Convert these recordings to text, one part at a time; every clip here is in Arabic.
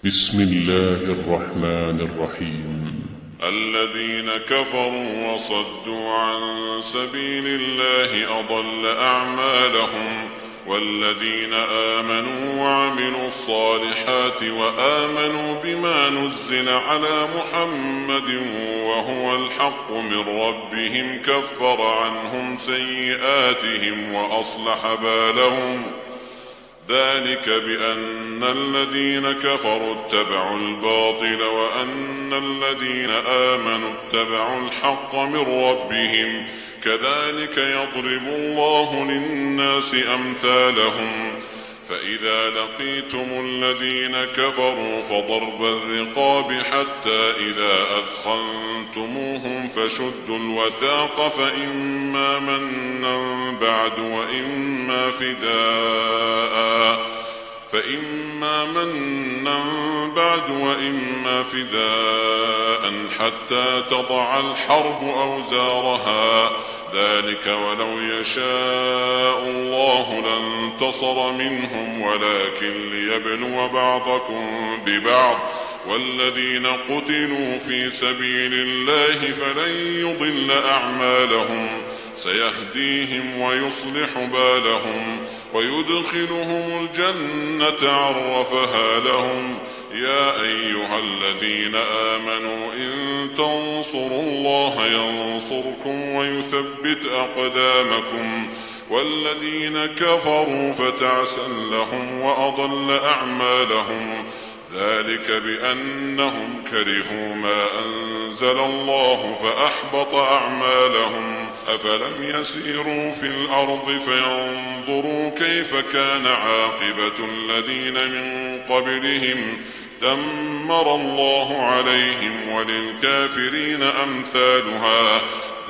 بسم الله الرحمن الرحيم. الذين كفروا وصدوا عن سبيل الله أضل أعمالهم، والذين آمنوا وعملوا الصالحات وآمنوا بما نزل على محمد وهو الحق من ربهم كفر عنهم سيئاتهم وأصلح بالهم. ذلك بأن الذين كفروا اتبعوا الباطل وأن الذين آمنوا اتبعوا الحق من ربهم، كذلك يضرب الله للناس أمثالهم. فإذا لقيتم الذين كفروا فضرب الرقاب حتى إذا أثخنتموهم فشدوا الوثاق فإما منا بعد وإما فداء حتى تضع الحرب أوزارها. ذلك ولو يشاء الله لانتصر منهم ولكن ليبلو بعضكم ببعض. والذين قتلوا في سبيل الله فلن يضل أعمالهم، سيهديهم ويصلح بالهم ويدخلهم الجنة عرفها لهم. يا أيها الذين آمنوا إن تنصروا الله ينصركم ويثبت أقدامكم. والذين كفروا فتعسا لهم وأضل أعمالهم. ذلك بأنهم كرهوا ما أنزل الله فأحبط أعمالهم. أفلم يسيروا في الأرض فينظروا كيف كان عاقبة الذين من قبلهم، دمر الله عليهم وللكافرين أمثالها.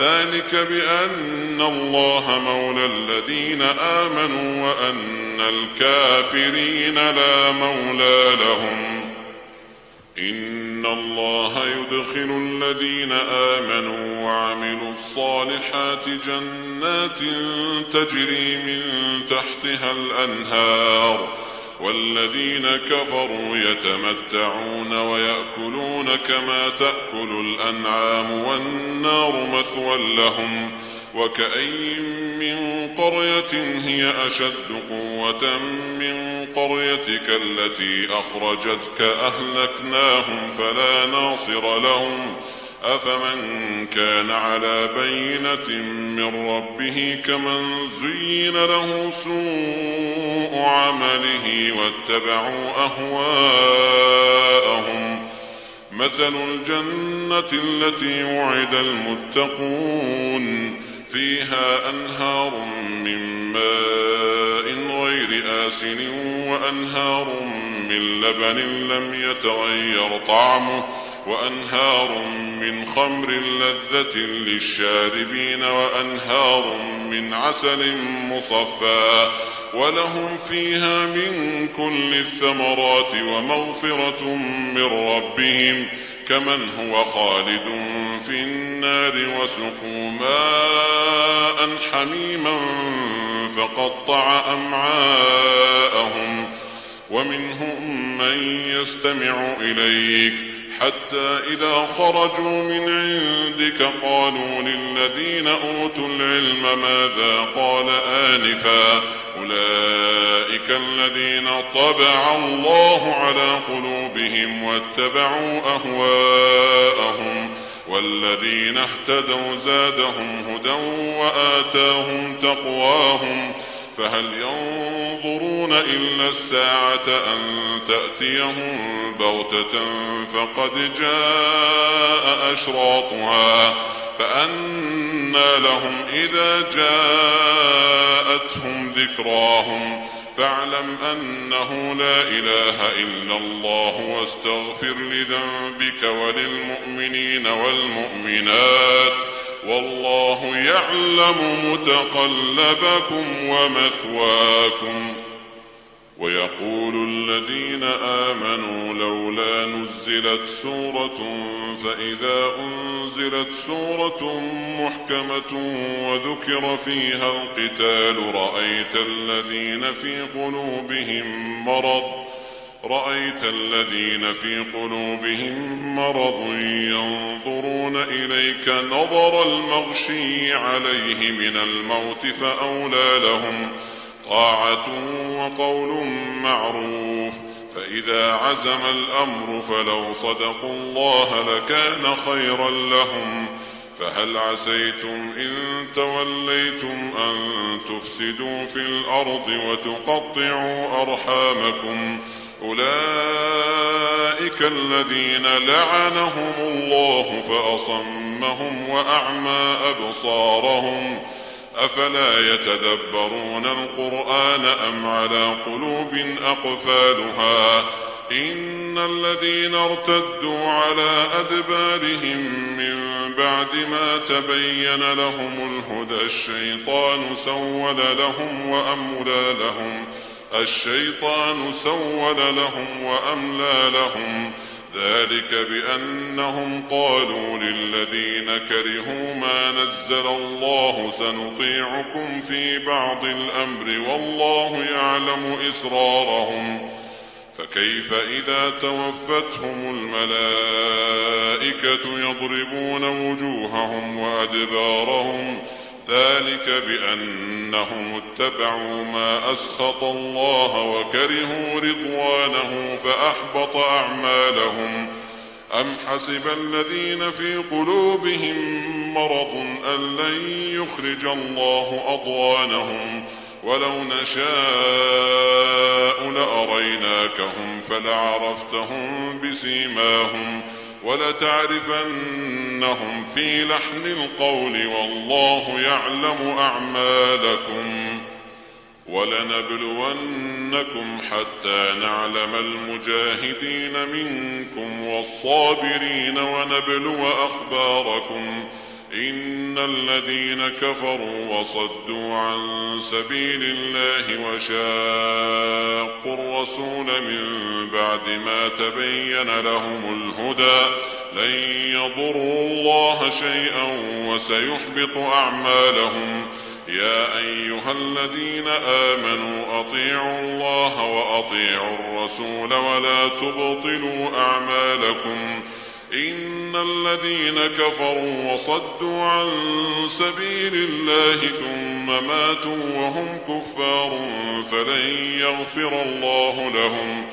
ذلك بأن الله مولى الذين آمنوا وأن الكافرين لا مولى لهم. إن الله يدخل الذين آمنوا وعملوا الصالحات جنات تجري من تحتها الأنهار، والذين كفروا يتمتعون ويأكلون كما تأكل الأنعام والنار مثوى لهم. وكأي من قرية هي أشد قوة من قريتك التي أخرجتك أهلكناهم فلا ناصر لهم. أفمن كان على بينة من ربه كمن زين له سوء عمله واتبعوا أهواءهم. مثل الجنة التي وعد المتقون فيها أنهار من ماء غير آسن وأنهار من لبن لم يتغير طعمه وأنهار من خمر لذة للشاربين وأنهار من عسل مصفى ولهم فيها من كل الثمرات ومغفرة من ربهم كمن هو خالد في النار وسقوا ماء حميما فقطع أمعاءهم. ومنهم من يستمع إليك حتى إذا خرجوا من عندك قالوا للذين أوتوا العلم ماذا قال آنفا أولئك الذين طبع الله على قلوبهم واتبعوا أهواءهم. والذين اهتدوا زادهم هدى وآتاهم تقواهم. فهل ينظرون إلا الساعة أن تأتيهم بغتة فقد جاء أشراطها فأنى لهم إذا جاءتهم ذكراهم. فاعلم أنه لا إله إلا الله واستغفر لذنبك وللمؤمنين والمؤمنات والله يعلم متقلبكم ومثواكم. ويقول الذين آمنوا لولا نزلت سورة فإذا أنزلت سورة محكمة وذكر فيها القتال رأيت الذين في قلوبهم مرض رأيت الذين في قلوبهم مرض ينظرون إليك نظر المغشي عليه من الموت فأولى لهم طاعة وقول معروف. فإذا عزم الأمر فلو صدقوا الله لكان خيرا لهم. فهل عسيتم إن توليتم أن تفسدوا في الأرض وتقطعوا أرحامكم؟ أولئك الذين لعنهم الله فأصمهم وأعمى أبصارهم. أفلا يتدبرون القرآن أم على قلوب أقفالها؟ إن الذين ارتدوا على أدبارهم من بعد ما تبين لهم الهدى الشيطان سول لهم وأملى لهم ذلك بأنهم قالوا للذين كرهوا ما نزل الله سنطيعكم في بعض الأمر والله يعلم إسرارهم. فكيف إذا توفتهم الملائكة يضربون وجوههم وأدبارهم ذلك بأنهم اتبعوا ما أسخط الله وكرهوا رضوانه فأحبط أعمالهم. أم حسب الذين في قلوبهم مرض أن لن يخرج الله أضغانهم ولو نشاء لأريناكهم فلعرفتهم بسيماهم ولتعرفنهم في لحن القول والله يعلم أعمالكم. ولنبلونكم حتى نعلم المجاهدين منكم والصابرين ونبلو أخباركم. إن الذين كفروا وصدوا عن سبيل الله وشاقوا الرسول من بعد ما تبين لهم الهدى لن يضروا الله شيئا وسيحبط أعمالهم. يا أيها الذين آمنوا أطيعوا الله وأطيعوا الرسول ولا تبطلوا أعمالكم. إن الذين كفروا وصدوا عن سبيل الله ثم ماتوا وهم كفار فلن يغفر الله لهم.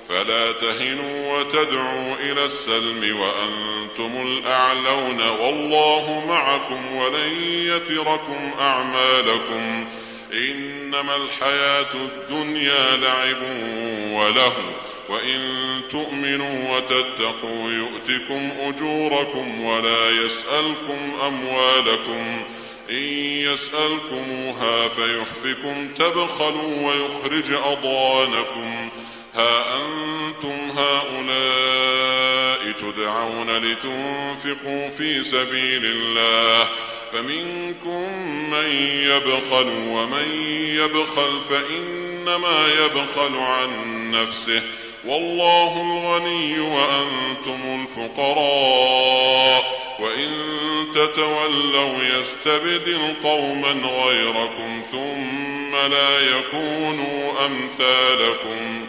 فلا تهنوا وتدعوا إلى السلم وأنتم الأعلون والله معكم ولن يتركم أعمالكم. إنما الحياة الدنيا لعب ولهو وإن تؤمنوا وتتقوا يؤتكم أجوركم ولا يسألكم أموالكم. إن يسألكموها فيحفكم تبخلوا ويخرج أضغانكم. ها أنتم هؤلاء تدعون لتنفقوا في سبيل الله فمنكم من يبخل ومن يبخل فإنما يبخل عن نفسه والله الغني وأنتم الفقراء وإن تتولوا يستبدل قوما غيركم ثم لا يكونوا أمثالكم.